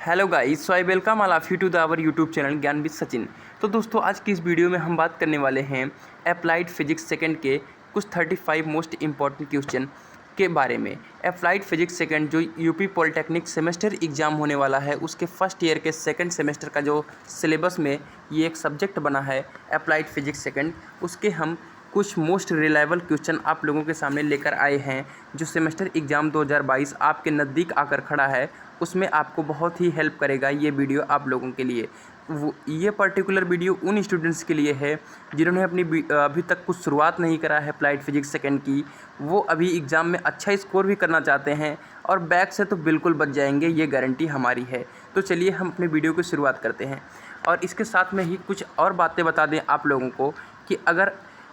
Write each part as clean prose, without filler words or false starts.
Hello guys, so I welcome all of you to the our YouTube channel Gyan with Sachin. तो दोस्तों, आज की इस वीडियो में हम बात करने वाले हैं अप्लाइड फिजिक्स सेकंड के कुछ 35 मोस्ट इंपॉर्टेंट क्वेश्चन के बारे में। अप्लाइड फिजिक्स सेकंड जो यूपी पॉलिटेक्निक सेमेस्टर एग्ज़ाम होने वाला है, उसके फर्स्ट ईयर के सेकंड सेमेस्टर का जो सिलेबस में ये एक सब्जेक्ट बना है अप्लाइड फिजिक्स सेकंड, उसके हम कुछ मोस्ट रिलायबल क्वेश्चन आप लोगों के सामने लेकर आए हैं। जो सेमेस्टर एग्ज़ाम 2022 आपके नज़दीक आकर खड़ा है, उसमें आपको बहुत ही हेल्प करेगा ये वीडियो आप लोगों के लिए। ये पर्टिकुलर वीडियो उन स्टूडेंट्स के लिए है जिन्होंने अभी तक कुछ शुरुआत नहीं करा है अप्लाइड फिजिक्स सेकंड की। वो अभी एग्ज़ाम में अच्छा स्कोर भी करना चाहते हैं और बैक से तो बिल्कुल बच जाएंगे, ये गारंटी हमारी है। तो चलिए हम अपने वीडियो की शुरुआत करते हैं और इसके साथ में ही कुछ और बातें बता दें आप लोगों को कि अगर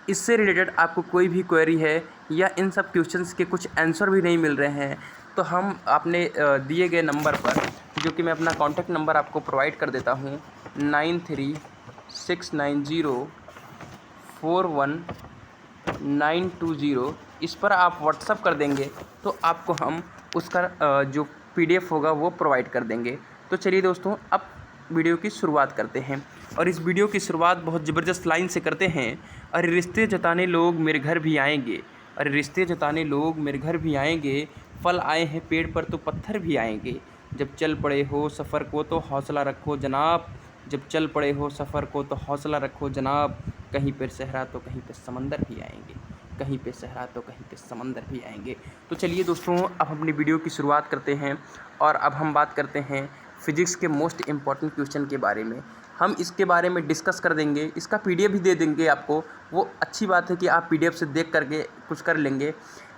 इससे रिलेटेड आपको कोई भी क्वेरी है या इन सब क्वेश्चंस के कुछ आंसर भी नहीं मिल रहे हैं, तो हम अपने दिए गए नंबर पर, जो कि मैं अपना कॉन्टैक्ट नंबर आपको प्रोवाइड कर देता हूँ 9369041920, इस पर आप व्हाट्सअप कर देंगे तो आपको हम उसका जो PDF होगा वो प्रोवाइड कर देंगे। तो चलिए दोस्तों, अब वीडियो की शुरुआत करते हैं और इस वीडियो की शुरुआत बहुत ज़बरदस्त लाइन से करते हैं। अरे रिश्ते जताने लोग मेरे घर भी आएंगे, अरे रिश्ते जताने लोग मेरे घर भी आएंगे, फल आए हैं पेड़ पर तो पत्थर भी आएंगे। जब चल पड़े हो सफ़र को तो हौसला रखो जनाब, जब चल पड़े हो सफ़र को तो हौसला रखो जनाब, कहीं पर सहरा तो कहीं पर समंदर भी आएंगे, कहीं पे सहरा तो कहीं पे समंदर भी आएंगे। तो चलिए दोस्तों, अब अपनी वीडियो की शुरुआत करते हैं और अब हम बात करते हैं फिजिक्स के मोस्ट इम्पॉर्टेंट क्वेश्चन के बारे में। हम इसके बारे में डिस्कस कर देंगे, इसका PDF भी दे देंगे आपको। वो अच्छी बात है कि आप PDF से देख करके कुछ कर लेंगे,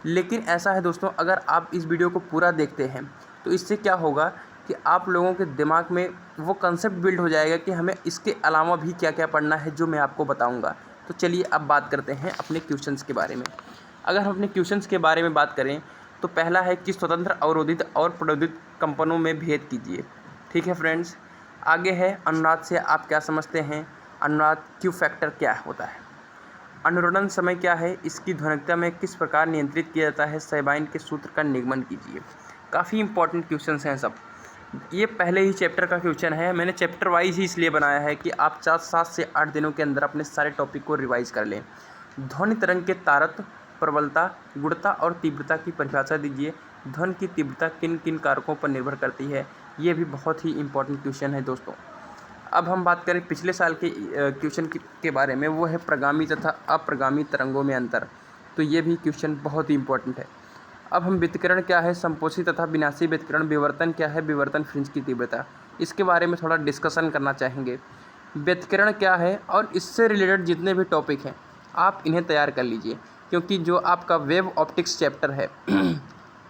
लेकिन ऐसा है दोस्तों, अगर आप इस वीडियो को पूरा देखते हैं तो इससे क्या होगा कि आप लोगों के दिमाग में वो कंसेप्ट बिल्ड हो जाएगा कि हमें इसके अलावा भी क्या क्या पढ़ना है, जो मैं आपको बताऊँगा। तो चलिए अब बात करते हैं अपने क्वेश्चंस के बारे में। अगर हम अपने क्वेश्चंस के बारे में बात करें तो पहला है कि स्वतंत्र अवरोधित और प्रणोदित कंपनों में भेद कीजिए। ठीक है फ्रेंड्स। आगे है अनुनाद से आप क्या समझते हैं, अनुनाद क्यू फैक्टर क्या होता है, अनुरणन समय क्या है, इसकी ध्वनिकता में किस प्रकार नियंत्रित किया जाता है, सैबाइन के सूत्र का निगमन कीजिए। काफ़ी इंपॉर्टेंट क्वेश्चंस हैं सब। ये पहले ही चैप्टर का क्वेश्चन है, मैंने चैप्टर वाइज ही इसलिए बनाया है कि आप 7 से 8 दिनों के अंदर अपने सारे टॉपिक को रिवाइज कर लें। ध्वनि तरंग के तारत्व, प्रबलता, गुणता और तीव्रता की परिभाषा दीजिए। ध्वनि की तीव्रता किन किन कारकों पर निर्भर करती है, ये भी बहुत ही इंपॉर्टेंट क्वेश्चन है दोस्तों। अब हम बात करें पिछले साल के क्वेश्चन के बारे में, वो है प्रगामी तथा अप्रगामी तरंगों में अंतर। तो ये भी क्वेश्चन बहुत ही इंपॉर्टेंट है। अब हम व्यतिकरण क्या है, संपोषी तथा विनाशी व्यतिकरण, विवर्तन क्या है, विवर्तन फ्रिंज की तीव्रता, इसके बारे में थोड़ा डिस्कशन करना चाहेंगे। व्यतिकरण क्या है और इससे रिलेटेड जितने भी टॉपिक हैं आप इन्हें तैयार कर लीजिए, क्योंकि जो आपका वेव ऑप्टिक्स चैप्टर है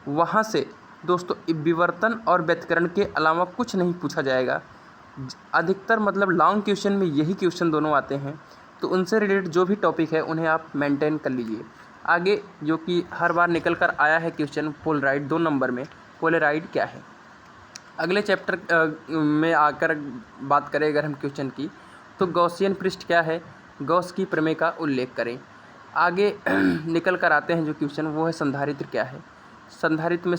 वहाँ से दोस्तों विवर्तन और व्यतिकरण के अलावा कुछ नहीं पूछा जाएगा। अधिकतर मतलब लॉन्ग क्वेश्चन में यही क्वेश्चन दोनों आते हैं, तो उनसे रिलेटेड जो भी टॉपिक है उन्हें आप मेंटेन कर लीजिए। आगे जो कि हर बार निकल कर आया है क्वेश्चन, पोलराइड 2 नंबर में, पोलराइड क्या है। अगले चैप्टर में आकर बात करें अगर हम क्वेश्चन की, तो गॉसियन पृष्ठ क्या है, गॉस की प्रमेय का उल्लेख करें। आगे निकल कर आते हैं जो क्वेश्चन, वो है संधारित्र क्या है। संधारित्र में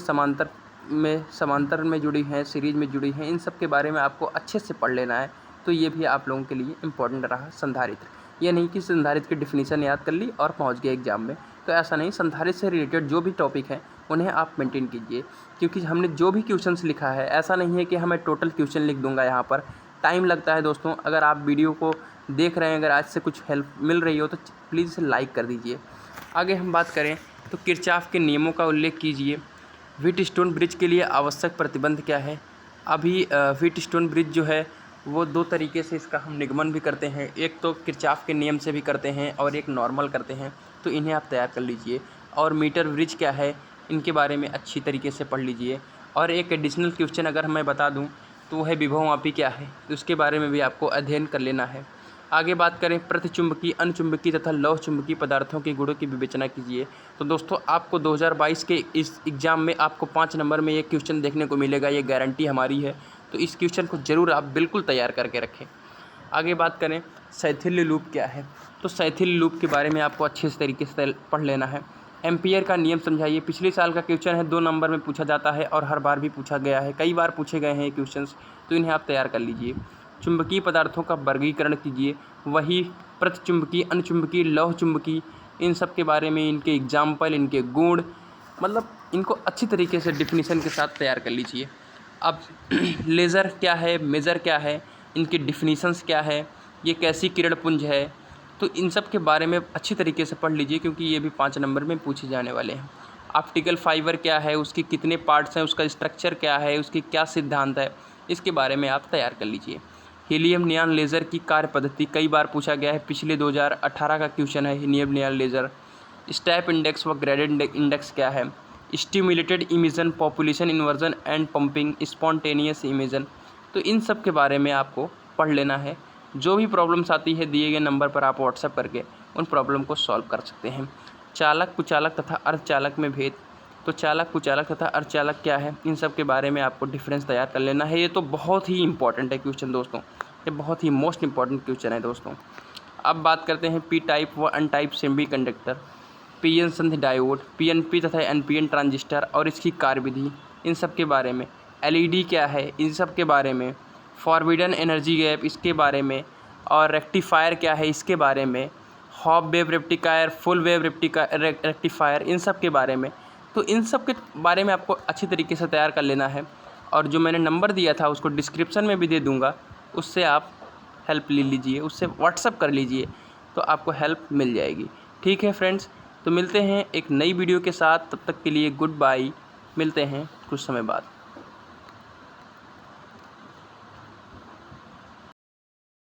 समांतर में जुड़ी हैं, सीरीज में जुड़ी हैं, इन सब के बारे में आपको अच्छे से पढ़ लेना है। तो ये भी आप लोगों के लिए इम्पोर्टेंट रहा संधारित्र। ये नहीं कि संधारित्र की डिफिनीशन याद कर ली और पहुंच गए एग्जाम में, तो ऐसा नहीं। संधारित्र से रिलेटेड जो भी टॉपिक हैं उन्हें आप मेंटेन कीजिए, क्योंकि हमने जो भी क्वेश्चंस लिखा है, ऐसा नहीं है कि हमें टोटल क्वेश्चन लिख दूंगा। यहाँ पर टाइम लगता है दोस्तों। अगर आप वीडियो को देख रहे हैं, अगर आज से कुछ हेल्प मिल रही हो तो प्लीज़ इसे लाइक कर दीजिए। आगे हम बात करें तो किरचॉफ के नियमों का उल्लेख कीजिए। व्हीटस्टोन ब्रिज के लिए आवश्यक प्रतिबंध क्या है। अभी व्हीटस्टोन ब्रिज जो है वो 2 तरीके से इसका हम निगमन भी करते हैं, एक तो किरचॉफ के नियम से भी करते हैं और एक नॉर्मल करते हैं, तो इन्हें आप तैयार कर लीजिए। और मीटर ब्रिज क्या है, इनके बारे में अच्छी तरीके से पढ़ लीजिए। और एक एडिशनल क्वेश्चन अगर मैं बता दूं तो वो है विभवमापी क्या है, तो उसके बारे में भी आपको अध्ययन कर लेना है। आगे बात करें प्रतिचुंबकीय, अनुचुंबकीय तथा लौह चुंबकीय पदार्थों के गुणों की विवेचना कीजिए। तो दोस्तों आपको 2022 के इस एग्ज़ाम में आपको 5 नंबर में ये क्वेश्चन देखने को मिलेगा, ये गारंटी हमारी है। तो इस क्वेश्चन को ज़रूर आप बिल्कुल तैयार करके रखें। आगे बात करें शैथिल्य लूप क्या है, तो शैथिल्य लूप के बारे में आपको अच्छे तरीके से पढ़ लेना है। एम्पियर का नियम समझाइए। पिछले साल का क्वेश्चन है, 2 नंबर में पूछा जाता है और हर बार भी पूछा गया है, कई बार पूछे गए हैं ये क्वेश्चंस, तो इन्हें आप तैयार कर लीजिए। चुंबकीय पदार्थों का वर्गीकरण कीजिए, वही प्रतिचुंबकीय, अनुचुंबकीय, लौह चुंबकीय, इन सब के बारे में, इनके एग्जाम्पल, इनके गुण, मतलब इनको अच्छी तरीके से डिफिनीसन के साथ तैयार कर लीजिए। अब लेज़र क्या है, मेज़र क्या है, इनकी डिफिनीशंस क्या है, ये कैसी किरण पुंज है, तो इन सब के बारे में अच्छी तरीके से पढ़ लीजिए, क्योंकि ये भी 5 नंबर में पूछे जाने वाले हैं। ऑप्टिकल फाइबर क्या है, उसके कितने पार्ट्स हैं, उसका स्ट्रक्चर क्या है, उसकी क्या सिद्धांत है, इसके बारे में आप तैयार कर लीजिए। हीलियम नियॉन लेज़र की कार्य पद्धति कई बार पूछा गया है, पिछले 2018 का क्वेश्चन है helium neon laser. Step index व ग्रेडेड इंडेक्स क्या है, stimulated emission, population inversion and pumping, spontaneous emission, तो इन सब के बारे में आपको पढ़ लेना है। जो भी प्रॉब्लम्स आती है दिए गए नंबर पर आप व्हाट्सएप करके उन प्रॉब्लम को सॉल्व कर सकते हैं। चालक, कुचालक तथा अर्धचालक में भेद, तो चालक, कुचालक तथा अर्धचालक क्या है, इन सब के बारे में आपको डिफरेंस तैयार कर लेना है। ये तो बहुत ही इंपॉर्टेंट है क्वेश्चन दोस्तों, ये बहुत ही मोस्ट इंपॉर्टेंट क्वेश्चन है दोस्तों। अब बात करते हैं पी टाइप व एन टाइप सेमीकंडक्टर, पीएन संधि डायोड, पीएनपी तथा एनपीएन ट्रांजिस्टर और इसकी कार्यविधि, इन सब के बारे में। एलईडी क्या है, इन सब के बारे में। फॉरबिडन एनर्जी गैप, इसके बारे में। और रेक्टिफायर क्या है, इसके बारे में। Half wave rectifier, full wave rectifier, इन सब के बारे में। तो इन सब के बारे में आपको अच्छी तरीके से तैयार कर लेना है, और जो मैंने नंबर दिया था उसको डिस्क्रिप्शन में भी दे दूँगा, उससे आप हेल्प ले लीजिए, उससे व्हाट्सअप कर लीजिए, तो आपको हेल्प मिल जाएगी। ठीक है फ्रेंड्स, तो मिलते हैं एक नई वीडियो के साथ, तब तक के लिए गुड बाय, मिलते हैं कुछ समय बाद।